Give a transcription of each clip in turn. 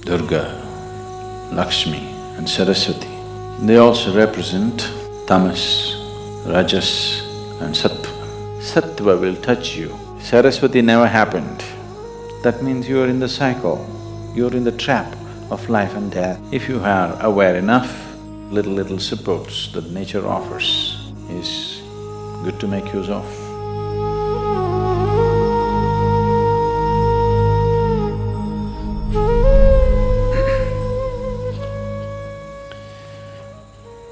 Durga, Lakshmi and Saraswati. They also represent tamas, rajas and sattva. Sattva will touch you. Saraswati never happened. That means you are in the cycle, you're in the trap of life and death. If you are aware enough, little supports that nature offers is good to make use of.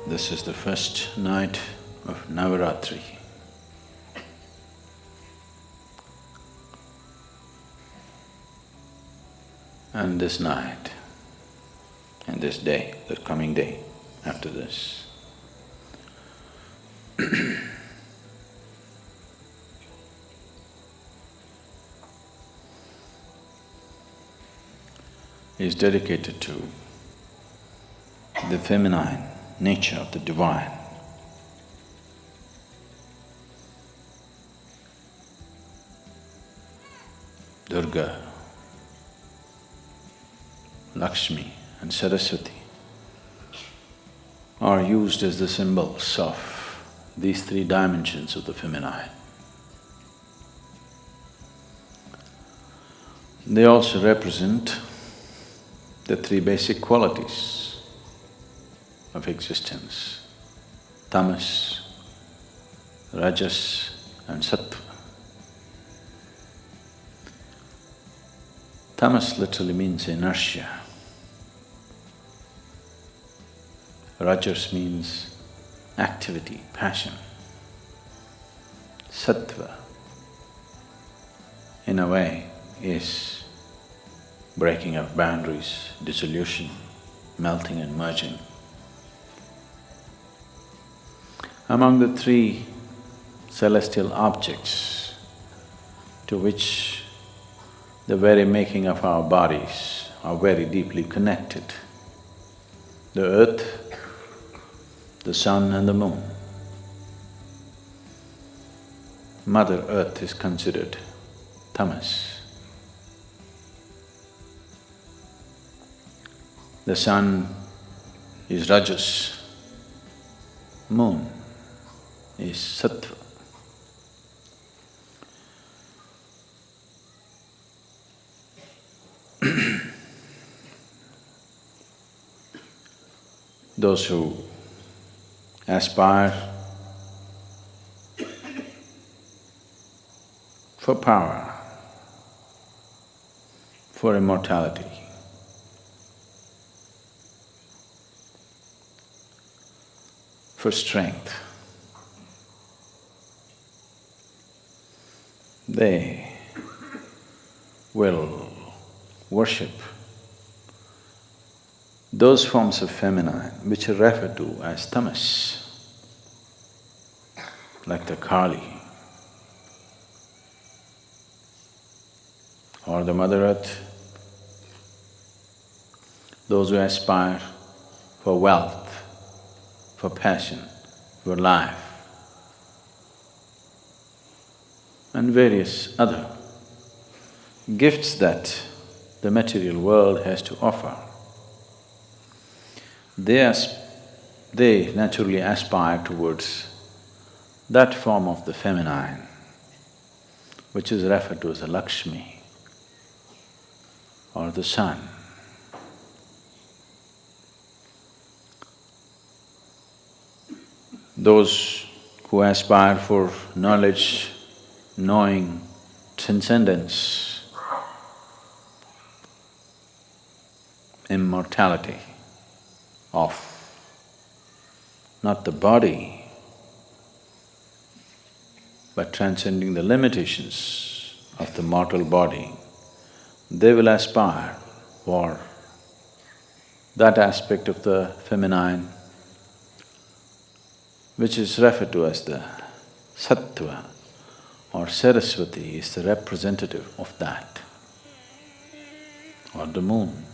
This is the first night of Navratri. And this night, and this day, the coming day after this, is dedicated to the feminine nature of the divine. Durga, Lakshmi and Saraswati are used as the symbols of these three dimensions of the feminine. They also represent the three basic qualities of existence: tamas, rajas and sattva. Tamas literally means inertia. Rajas means activity, passion. Sattva, in a way, is breaking of boundaries, dissolution, melting and merging. Among the three celestial objects to which the very making of our bodies are very deeply connected, the earth, the sun and the moon. Mother Earth is considered tamas. The sun is rajas, moon is sattva. Those who aspire for power, for immortality, for strength, they will worship those forms of feminine which are referred to as tamas, like the Kali or the Mother Earth. Those who aspire for wealth, for passion, for life, and various other gifts that the material world has to offer. They naturally aspire towards that form of the feminine, which is referred to as the Lakshmi or the sun. Those who aspire for knowledge, knowing, transcendence, immortality of not the body, but transcending the limitations of the mortal body, they will aspire for that aspect of the feminine which is referred to as the sattva, or Saraswati is the representative of that, or the moon.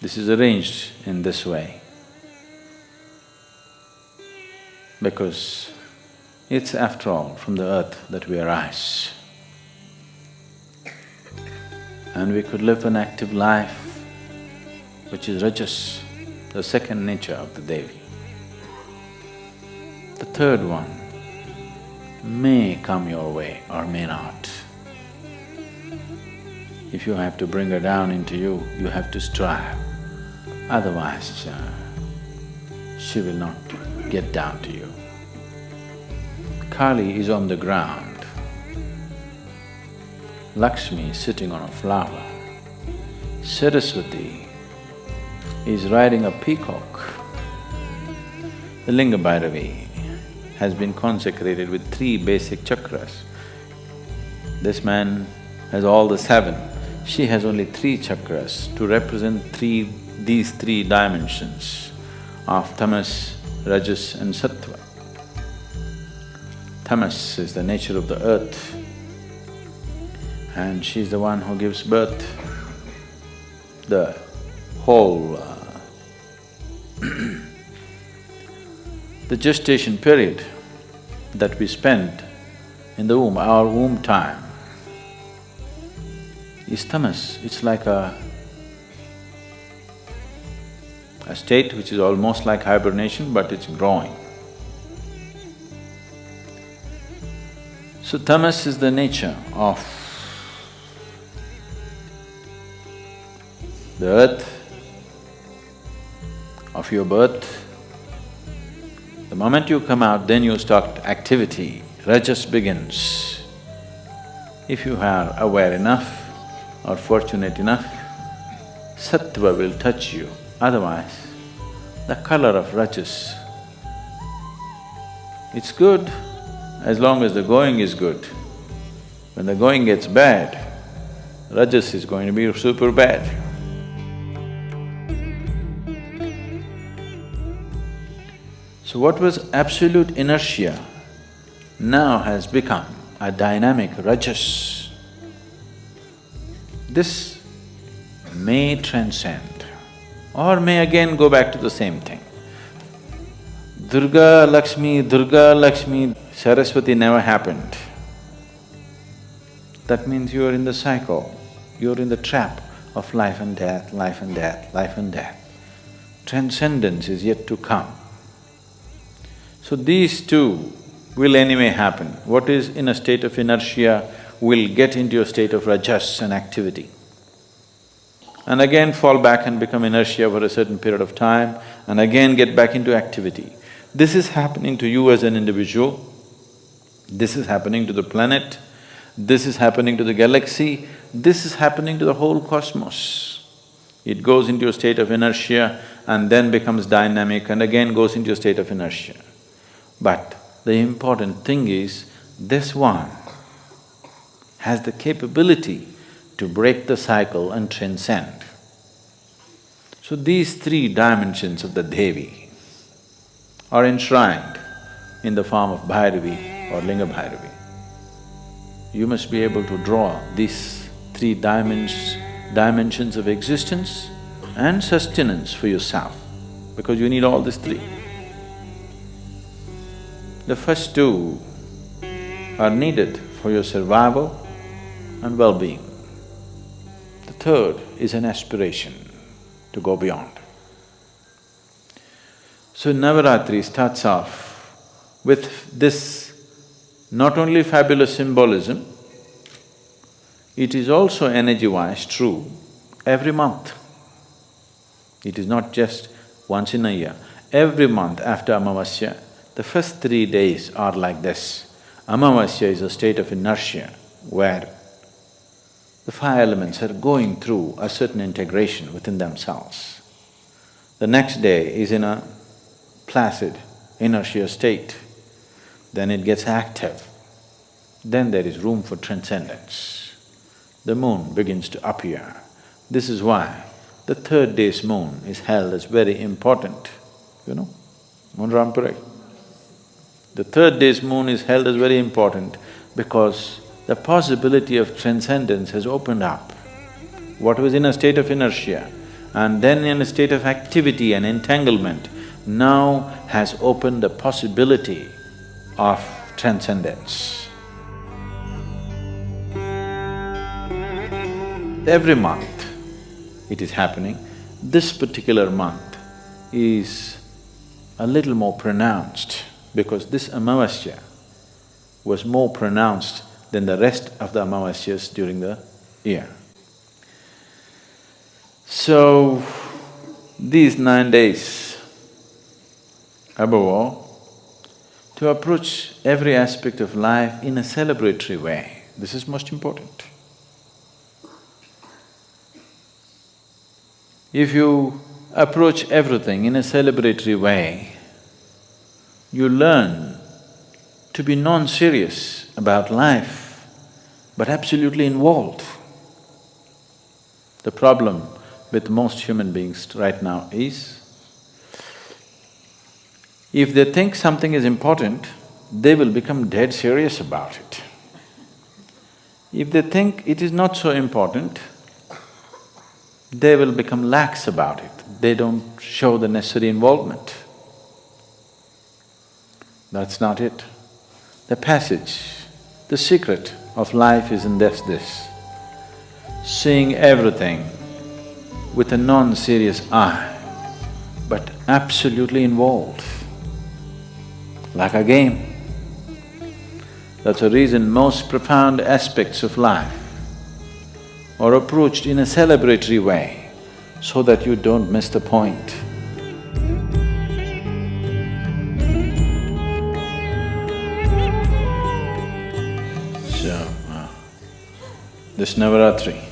This is arranged in this way because it's after all from the earth that we arise. and we could live an active life, which is rajas, the second nature of the Devi. The third one may come your way or may not. If you have to bring her down into you, you have to strive, otherwise she will not get down to you. Kali is on the ground, Lakshmi is sitting on a flower, Saraswati is riding a peacock. The Linga Bhairavi has been consecrated with 3 basic chakras. This man has all the 7, she has only 3 chakras to represent these 3 dimensions of tamas, rajas and sattva. Tamas is the nature of the earth, and she's the one who gives birth. The whole the gestation period that we spend in the womb, our womb time, is tamas. It's like a state which is almost like hibernation, but it's growing. So tamas is the nature of the earth, of your birth. The moment you come out, then you start activity, rajas begins. If you are aware enough or fortunate enough, sattva will touch you, otherwise the color of rajas, it's good as long as the going is good. When the going gets bad, rajas is going to be super bad. So what was absolute inertia now has become a dynamic rajas. This may transcend or may again go back to the same thing. Durga Lakshmi, Saraswati never happened. That means you are in the cycle, you are in the trap of life and death, life and death, life and death. Transcendence is yet to come. So these two will anyway happen. What is in a state of inertia will get into a state of rajas and activity, and again fall back and become inertia for a certain period of time, and again get back into activity. This is happening to you as an individual, this is happening to the planet, this is happening to the galaxy, this is happening to the whole cosmos. It goes into a state of inertia and then becomes dynamic and again goes into a state of inertia. But the important thing is, this one has the capability to break the cycle and transcend. So these 3 dimensions of the Devi are enshrined in the form of Bhairavi or Linga Bhairavi. You must be able to draw these 3 dimensions of existence and sustenance for yourself, because you need all these 3. The first 2 are needed for your survival and well-being. The third is an aspiration to go beyond. So Navratri starts off with this not only fabulous symbolism, it is also energy-wise true every month. It is not just once in a year. Every month after Amavasya, the first 3 days are like this. Amavasya is a state of inertia where the 5 elements are going through a certain integration within themselves. The next day is in a placid inertia state, then it gets active, then there is room for transcendence. The moon begins to appear. This is why the 3rd day's moon is held as very important, you know, Munrampurai. The 3rd day's moon is held as very important because the possibility of transcendence has opened up. What was in a state of inertia and then in a state of activity and entanglement now has opened the possibility of transcendence. every month it is happening. This particular month is a little more pronounced because this Amavasya was more pronounced than the rest of the Amavasyas during the year. So, these 9 days, above all, to approach every aspect of life in a celebratory way, this is most important. If you approach everything in a celebratory way, you learn to be non-serious about life, but absolutely involved. The problem with most human beings right now is, if they think something is important, they will become dead serious about it. If they think it is not so important, they will become lax about it. They don't show the necessary involvement. That's not it. The passage, the secret of life is in this, seeing everything with a non-serious eye, but absolutely involved, like a game. That's the reason most profound aspects of life are approached in a celebratory way, so that you don't miss the point. So, this Navratri,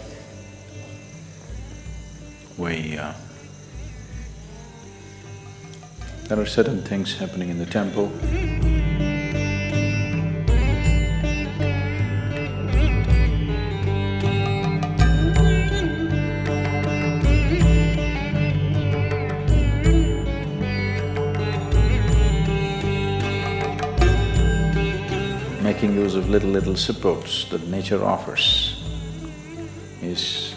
there are certain things happening in the temple. Making use of little supports that nature offers is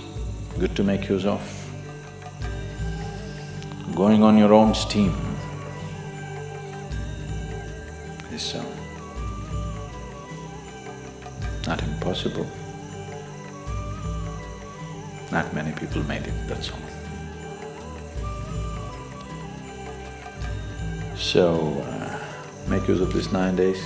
good to make use of. Going on your own steam is not impossible. Not many people made it, that's all. So, make use of these 9 days.